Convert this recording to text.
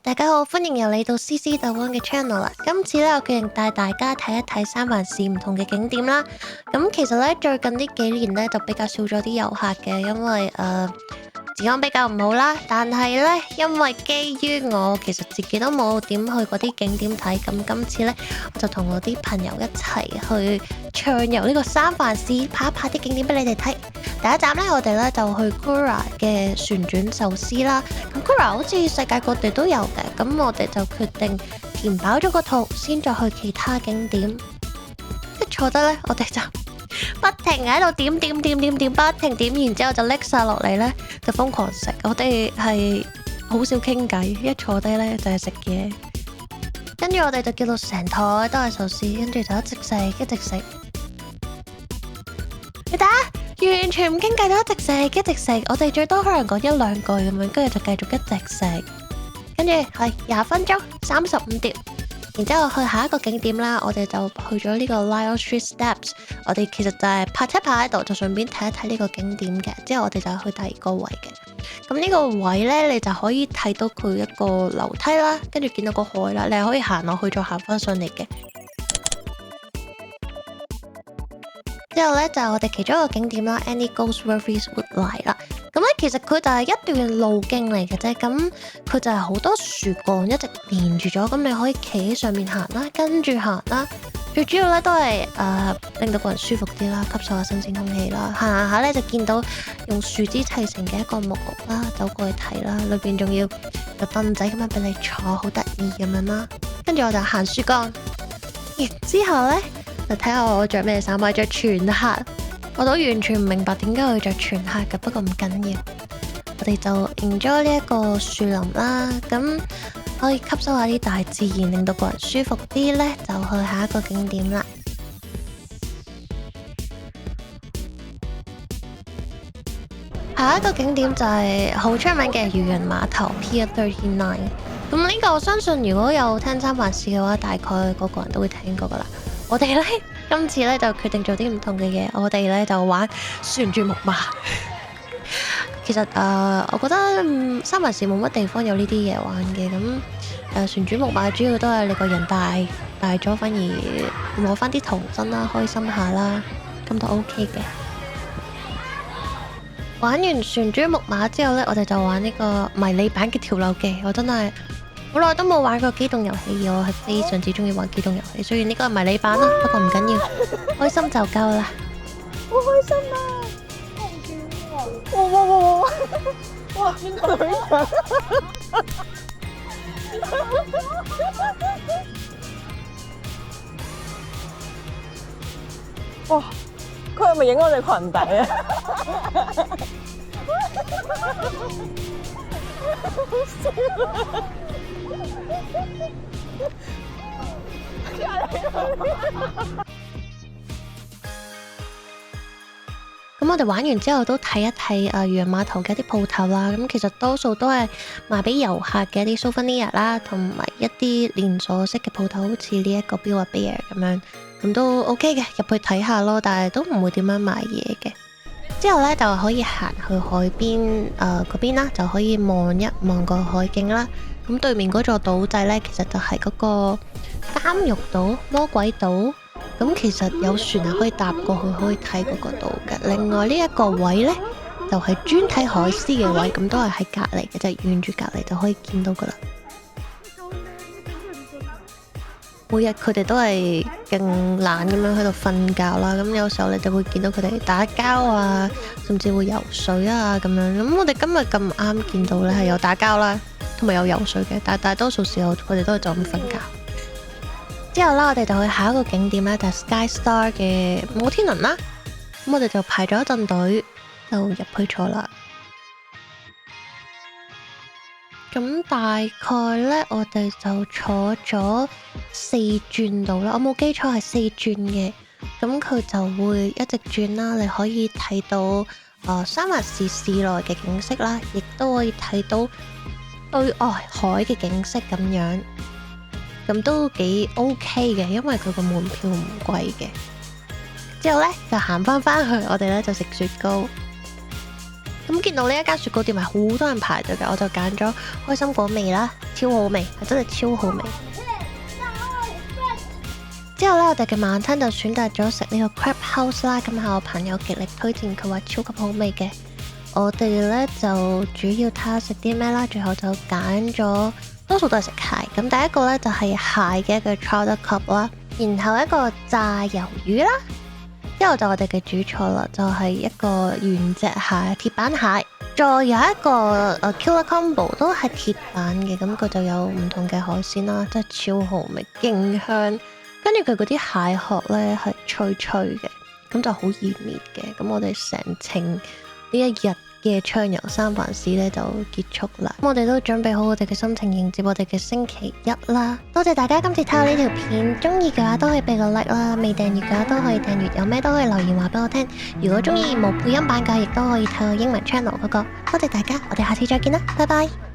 大家好，歡迎又嚟到 CC 豆安嘅 channel 啦。今次咧，我決定帶大家睇一睇三藩市唔同嘅景點啦。咁其實咧，最近呢幾年咧就比較少咗啲遊客嘅，因為治安比較唔好啦。但係咧，因為基於我其實自己都冇點去嗰啲景點睇，咁今次咧我就同我啲朋友一齊去暢遊呢個三藩市，拍一拍啲景點俾你哋睇。第一站咧，我哋咧就去 Kura 嘅旋轉壽司啦。咁 Kura 好似世界各地都有嘅，咁我哋就決定填飽咗個肚，先再去其他景點。一坐低咧，我哋就不停喺度點，不停點，然之後就拎晒落嚟咧，就瘋狂食。我哋係好少傾偈，一坐低咧就係食嘢。跟住我哋就叫到成枱都係壽司，跟住就一直食，一直食。你睇下，完全唔傾偈，都一直食，一直食。我哋最多可能講一兩句咁樣，跟住就繼續一直食。跟住係20分鐘，35碟。然之後去下一個景點啦，我哋就去咗呢個 Lion Street Steps。我哋其實就係泊車泊喺度，就順便睇一睇呢個景點嘅。之後我哋就去第二個位嘅。咁呢個位呢，你就可以睇到佢一個樓梯啦，跟住見到個海啦，你係可以行落去再行翻上嚟嘅。之後咧就係我哋其中一個景點啦 ，Annie Goldsworthy's Woodline 啦。咁咧其實佢就係一段路徑嚟嘅啫，咁佢就係好多樹幹一直連住咗，咁你可以企喺上面行啦，跟住行啦。最主要咧都係令到個人舒服啲啦，吸收下新鮮空氣啦。行下咧就見到用樹枝砌成嘅一個木屋啦，走過去睇啦，裏邊仲要有凳仔咁樣俾你坐，好得意咁樣啦。跟住我就行樹幹，然之後咧。就睇下我着咩衫，我着全黑，我都完全唔明白點解我要着全黑嘅，不過唔緊要，我哋就 enjoy 呢一個樹林啦，咁可以吸收下啲大自然，令到個人舒服啲呢，就去下一個景點啦。下一個景點就係好出名嘅漁人碼頭 Pier 39，咁呢個我相信如果有聽三藩市嘅話，大概個個人都會聽過噶啦。我哋咧今次咧就決定做啲唔同嘅嘢，我哋咧就玩旋轉木馬。其實我覺得三藩市冇乜地方有呢啲嘢玩嘅，咁旋轉木馬主要都係你個人大咗，反而攞翻啲童真啦，開心下啦，咁都 OK 嘅。玩完旋轉木馬之後咧，我哋就玩呢個迷你版嘅跳樓機，我真係好耐都冇玩過機動遊戲，我係非常之中意玩機動遊戲。雖然呢個係迷你版啦，不過唔緊要，開心就夠啦。好開心啊！哇！邊個女人？哇！佢係咪影我哋裙底啊？好笑啊！咁我哋玩完之後都睇一睇漁人碼頭嘅一啲鋪頭啦。咁其實多數都係賣俾遊客嘅一啲 souvenir 啦，同埋一啲連鎖式嘅鋪頭，好似呢一個 Build-A-Bear 咁樣，咁都 OK 嘅，入去睇下咯。但係都唔會點樣買嘢嘅。之後咧就可以行去海邊嗰邊啦，就可以望一望個海景啦。咁對面嗰座島仔咧，其實就係嗰個監獄島、魔鬼島。咁其實有船係可以搭過去，可以睇嗰個島嘅。另外呢一個位呢，就係專睇海獅嘅位，咁都係喺隔離嘅，就係遠住隔離就可以見到噶啦。每日佢哋都係勁懶咁樣喺度瞓覺啦，咁有時候你就會見到佢哋打交啊，甚至會游水啊咁樣。咁我哋今日咁啱見到呢係有打交啦，同埋有游水嘅，但係大多數時候佢哋都係就咁瞓覺。之後啦，我哋就去下一個景點咧，就係 Sky Star 嘅摩天輪啦。咁我哋就排咗一陣隊，就入去坐啦。咁大概咧，我哋就坐咗4轉度啦。我冇記錯係4轉嘅。咁佢就會一直轉啦，你可以睇到三藩市市內嘅景色啦，亦都可以睇到對外海嘅景色咁樣。咁都幾 OK 嘅，因為佢個門票唔貴嘅。之後呢，就行翻去，我哋呢就食雪糕。咁見到呢一間雪糕店係好多人排隊嘅，我就揀咗開心果味啦，超好味，係真係超好味。之後呢，我哋嘅晚餐就選擇咗食呢個 Crab House 啦，咁係我朋友極力推薦，佢話超級好味嘅。我哋呢就主要睇下食啲咩啦，最後就揀咗多數都係食蟹。咁第一個呢就係蟹嘅一個 Chowder Cup 啦，然後一個炸魷魚啦，之後就我哋嘅主菜啦，就係一個原隻蟹鐵板蟹，再有一個Killer Combo 都係鐵板嘅，咁佢就有唔同嘅海鮮啦，真係超好味，勁香。跟住佢嗰啲蟹殼呢係脆脆嘅，咁就好易滅嘅。咁我哋成程呢一日嘅暢遊三藩市呢就結束啦。咁我哋都準備好我哋嘅心情迎接我哋嘅星期一啦。多謝大家今次睇我呢條片，中意嘅話都可以俾個 like 啦，未訂閱嘅話都可以訂閱，有咩都可以留言話俾我聽。如果中意冇配音版嘅，亦都可以睇我英文 channel 嗰個。多謝大家，我哋下次再見啦，拜拜。